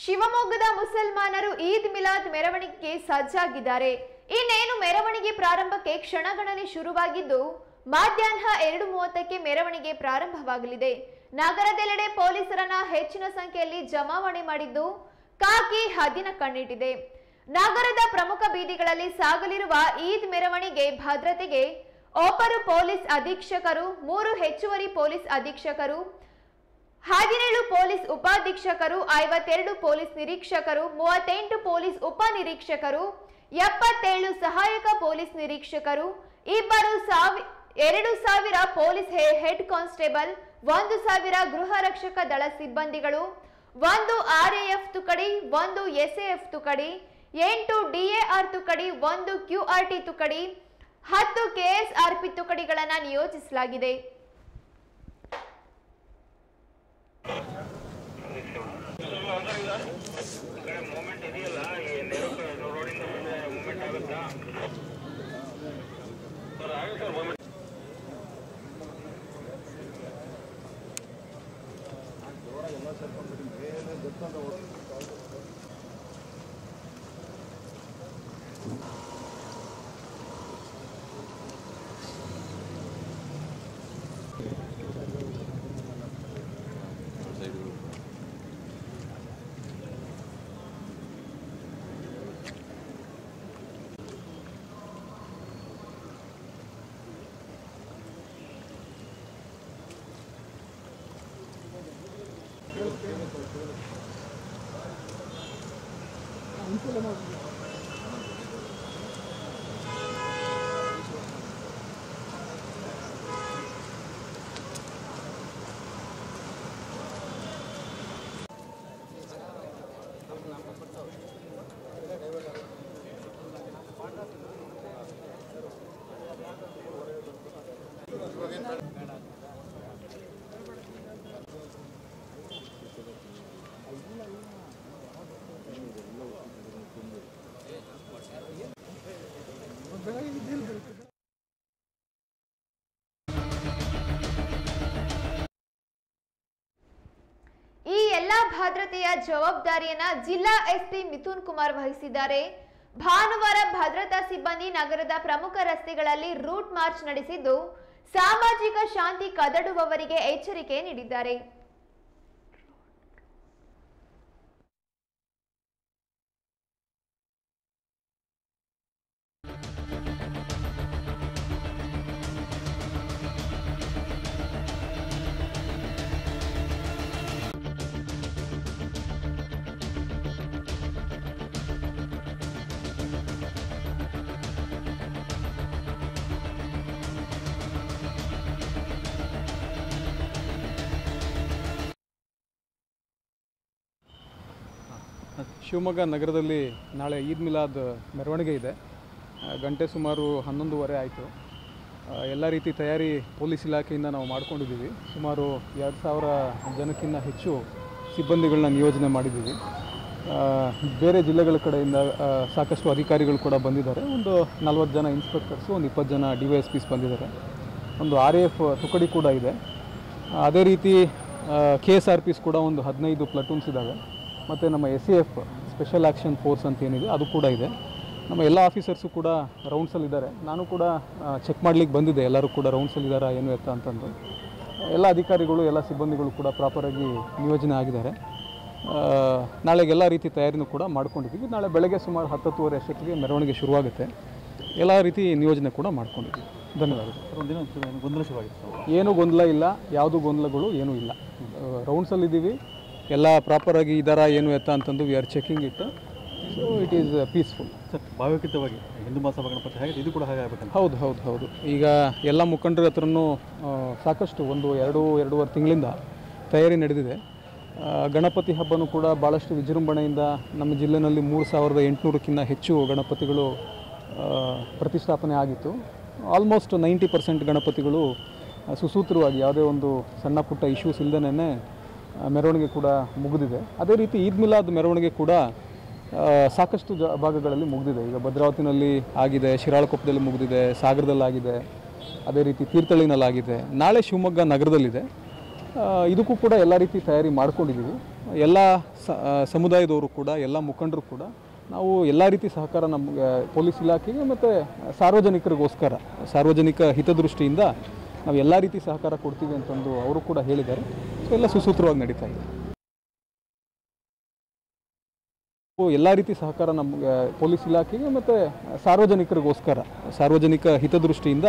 ಶಿವಮೊಗ್ಗದ ಮುಸಲ್ಮಾನರು ಈದ್ ಮಿಲಾದ್ ಮೆರವಣಿಗೆಗೆ ಸಜ್ಜಾಗಿದ್ದಾರೆ. ಇನ್ನೇನು ಮೆರವಣಿಗೆ ಪ್ರಾರಂಭಕ್ಕೆ ಕ್ಷಣಗಣನೆ ಶುರುವಾಗಿದ್ದು ಮಧ್ಯಾಹ್ನ 2:30ಕ್ಕೆ ಮೆರವಣಿಗೆ ಪ್ರಾರಂಭವಾಗಲಿದೆ. ನಗರದೆಲ್ಲೆಡೆ ಪೊಲೀಸರನ್ನ ಹೆಚ್ಚಿನ ಸಂಖ್ಯೆಯಲ್ಲಿ ಜಮಾವಣೆ ಮಾಡಿದ್ದು ಕಾಕಿ ಹದ್ದಿನ ಕಣ್ಣಿಟ್ಟಿದೆ. ನಗರದ ಪ್ರಮುಖ ಬೀದಿಗಳಲ್ಲಿ ಸಾಗಲಿರುವ ಈದ್ ಮೆರವಣಿಗೆ ಭದ್ರತೆಗೆ ಒಬ್ಬರು ಪೊಲೀಸ್ ಅಧೀಕ್ಷಕರು, 3 ಹೆಚ್ಚುವರಿ ಪೊಲೀಸ್ ಅಧೀಕ್ಷಕರು, 17 ಪೊಲೀಸ್ ಉಪಾಧೀಕ್ಷಕರು, 52 ಪೊಲೀಸ್ ನಿರೀಕ್ಷಕರು, 38 ಪೊಲೀಸ್ ಉಪನಿರೀಕ್ಷಕರು, 77 ಸಹಾಯಕ ಪೊಲೀಸ್ ನಿರೀಕ್ಷಕರು, 2,000 ಪೊಲೀಸ್ ಹೆಡ್ ಕಾನ್ಸ್ಟೇಬಲ್, 1,000 ಗೃಹ ರಕ್ಷಕ ದಳ ಸಿಬ್ಬಂದಿಗಳು, 1 RAF ತುಕಡಿ, 1 SAF ತುಕಡಿ, 8 DAR ತುಕಡಿ, 1 QRT ತುಕಡಿ, 10 KSRP ತುಕಡಿಗಳನ್ನು ನಿಯೋಜಿಸಲಾಗಿದೆ. ಈ ಎಲ್ಲಾ ಭದ್ರತೆಯ ಜವಾಬ್ದಾರಿಯನ್ನ ಜಿಲ್ಲಾ SP ಮಿಥುನ್ ಕುಮಾರ್ ವಹಿಸಿದ್ದಾರೆ. ಭಾನುವಾರ ಭದ್ರತಾ ಸಿಬ್ಬಂದಿ ನಗರದ ಪ್ರಮುಖ ರಸ್ತೆಗಳಲ್ಲಿ ರೂಟ್ ಮಾರ್ಚ್ ನಡೆಸಿದ್ದು ಸಾಮಾಜಿಕ ಶಾಂತಿ ಕದಡುವವರಿಗೆ ಎಚ್ಚರಿಕೆ ನೀಡಿದ್ದಾರೆ. ಶಿವಮೊಗ್ಗ ನಗರದಲ್ಲಿ ನಾಳೆ ಈದ್ ಮಿಲಾದ್ ಮೆರವಣಿಗೆ ಇದೆ. ಗಂಟೆ ಸುಮಾರು 11:30 ಆಯಿತು. ಎಲ್ಲ ರೀತಿ ತಯಾರಿ ಪೊಲೀಸ್ ಇಲಾಖೆಯಿಂದ ನಾವು ಮಾಡ್ಕೊಂಡಿದ್ದೀವಿ. ಸುಮಾರು 2,000 ಜನಕ್ಕಿಂತ ಹೆಚ್ಚು ಸಿಬ್ಬಂದಿಗಳನ್ನ ನಿಯೋಜನೆ ಮಾಡಿದ್ದೀವಿ. ಬೇರೆ ಜಿಲ್ಲೆಗಳ ಕಡೆಯಿಂದ ಸಾಕಷ್ಟು ಅಧಿಕಾರಿಗಳು ಕೂಡ ಬಂದಿದ್ದಾರೆ. ಒಂದು 40 ಜನ ಇನ್ಸ್ಪೆಕ್ಟರ್ಸು, ಒಂದು 20 ಜನ DYSPs ಬಂದಿದ್ದಾರೆ. ಒಂದು RAF ತುಕಡಿ ಕೂಡ ಇದೆ. ಅದೇ ರೀತಿ KSRPs ಕೂಡ ಒಂದು 15 ಪ್ಲಟೂನ್ಸ್ ಇದ್ದಾವೆ. ಮತ್ತು ನಮ್ಮ SAF ಸ್ಪೆಷಲ್ ಆ್ಯಕ್ಷನ್ ಫೋರ್ಸ್ ಅಂತ ಏನಿದೆ ಅದು ಕೂಡ ಇದೆ. ನಮ್ಮ ಎಲ್ಲ ಆಫೀಸರ್ಸು ಕೂಡ ರೌಂಡ್ಸಲ್ಲಿದ್ದಾರೆ. ನಾನು ಕೂಡ ಚೆಕ್ ಮಾಡಲಿಕ್ಕೆ ಬಂದಿದ್ದೆ, ಎಲ್ಲರೂ ಕೂಡ ರೌಂಡ್ಸಲ್ಲಿದ್ದಾರಾ ಏನು ಎತ್ತ ಅಂತಂದು. ಎಲ್ಲ ಅಧಿಕಾರಿಗಳು, ಎಲ್ಲ ಸಿಬ್ಬಂದಿಗಳು ಕೂಡ ಪ್ರಾಪರಾಗಿ ನಿಯೋಜನೆ ಆಗಿದ್ದಾರೆ. ನಾಳೆಗೆಲ್ಲ ರೀತಿ ತಯಾರಿನೂ ಕೂಡ ಮಾಡ್ಕೊಂಡಿದ್ದೀವಿ. ನಾಳೆ ಬೆಳಗ್ಗೆ ಸುಮಾರು 10:30 ಅಷ್ಟೊತ್ತಿಗೆ ಮೆರವಣಿಗೆ ಶುರುವಾಗುತ್ತೆ. ಎಲ್ಲ ರೀತಿ ನಿಯೋಜನೆ ಕೂಡ ಮಾಡ್ಕೊಂಡಿದ್ದೀವಿ. ಧನ್ಯವಾದಗಳು. ಒಂದಿನ ಗೊಂದಲ ಶುರುವಾಗಿತ್ತು? ಏನೂ ಗೊಂದಲ ಇಲ್ಲ, ಯಾವುದೂ ಗೊಂದಲಗಳು ಏನೂ ಇಲ್ಲ. ರೌಂಡ್ಸಲ್ಲಿದ್ದೀವಿ, ಎಲ್ಲ ಪ್ರಾಪರಾಗಿ ಇದ್ದಾರಾ ಏನು ಎತ್ತ ಅಂತಂದು we are checking it. So it is peaceful. Sir, ಭಾವಯುಕ್ತವಾಗಿ ಹಿಂದೂ ಮಹಾಸಭಾ ಗಣಪತಿ ಹಾಗೆ ಇದು ಕೂಡ ಹಾಗೆ ಆಗಬೇಕಂತ? ಹೌದು. ಈಗ ಎಲ್ಲ ಮುಖಂಡರ ಹತ್ರನೂ ಸಾಕಷ್ಟು 1-2.5 ತಿಂಗಳಿಂದ ತಯಾರಿ ನಡೆದಿದೆ. ಗಣಪತಿ ಹಬ್ಬನೂ ಕೂಡ ಭಾಳಷ್ಟು ವಿಜೃಂಭಣೆಯಿಂದ ನಮ್ಮ ಜಿಲ್ಲೆಯಲ್ಲಿ 3,800ಕ್ಕಿಂತ ಹೆಚ್ಚು ಗಣಪತಿಗಳು ಪ್ರತಿಷ್ಠಾಪನೆ ಆಗಿತ್ತು. ಆಲ್ಮೋಸ್ಟ್ 90% ಗಣಪತಿಗಳು ಸುಸೂತ್ರವಾಗಿ ಯಾವುದೇ ಒಂದು ಸಣ್ಣ ಪುಟ್ಟ ಇಶ್ಯೂಸ್ ಇಲ್ಲದೇ ಮೆರವಣಿಗೆ ಕೂಡ ಮುಗಿದಿದೆ. ಅದೇ ರೀತಿ ಈದ್ ಮಿಲಾದ್ ಮೆರವಣಿಗೆ ಕೂಡ ಸಾಕಷ್ಟು ಭಾಗಗಳಲ್ಲಿ ಮುಗಿದಿದೆ. ಈಗ ಭದ್ರಾವತಿನಲ್ಲಿ ಆಗಿದೆ, ಶಿರಾಳಕೊಪ್ಪದಲ್ಲಿ ಮುಗಿದಿದೆ, ಸಾಗರದಲ್ಲಾಗಿದೆ, ಅದೇ ರೀತಿ ತೀರ್ಥಹಳ್ಳಿನಲ್ಲಾಗಿದೆ. ನಾಳೆ ಶಿವಮೊಗ್ಗ ನಗರದಲ್ಲಿದೆ. ಇದಕ್ಕೂ ಕೂಡ ಎಲ್ಲ ರೀತಿ ತಯಾರಿ ಮಾಡ್ಕೊಂಡಿದ್ದೀವಿ. ಎಲ್ಲ ಸಮುದಾಯದವರು ಕೂಡ ಎಲ್ಲ ಮುಖಂಡರು ಕೂಡ ನಾವು ಎಲ್ಲ ರೀತಿ ಸಹಕಾರ ನಮ್ಮ ಪೊಲೀಸ್ ಇಲಾಖೆಗೆ ಮತ್ತು ಸಾರ್ವಜನಿಕರಿಗೋಸ್ಕರ ಸಾರ್ವಜನಿಕ ಹಿತದೃಷ್ಟಿಯಿಂದ ನಾವು ಎಲ್ಲ ರೀತಿ ಸಹಕಾರ ಕೊಡ್ತೀವಿ ಅಂತಂದು ಅವರು ಕೂಡ ಹೇಳಿದ್ದಾರೆ. ಸೊ ಎಲ್ಲ ಸುಸೂತ್ರವಾಗಿ ನಡೀತಾ ಇದೆ. ಎಲ್ಲ ರೀತಿ ಸಹಕಾರ ನಮ್ಮ ಪೊಲೀಸ್ ಇಲಾಖೆಗೆ ಮತ್ತು ಸಾರ್ವಜನಿಕರಿಗೋಸ್ಕರ ಸಾರ್ವಜನಿಕ ಹಿತದೃಷ್ಟಿಯಿಂದ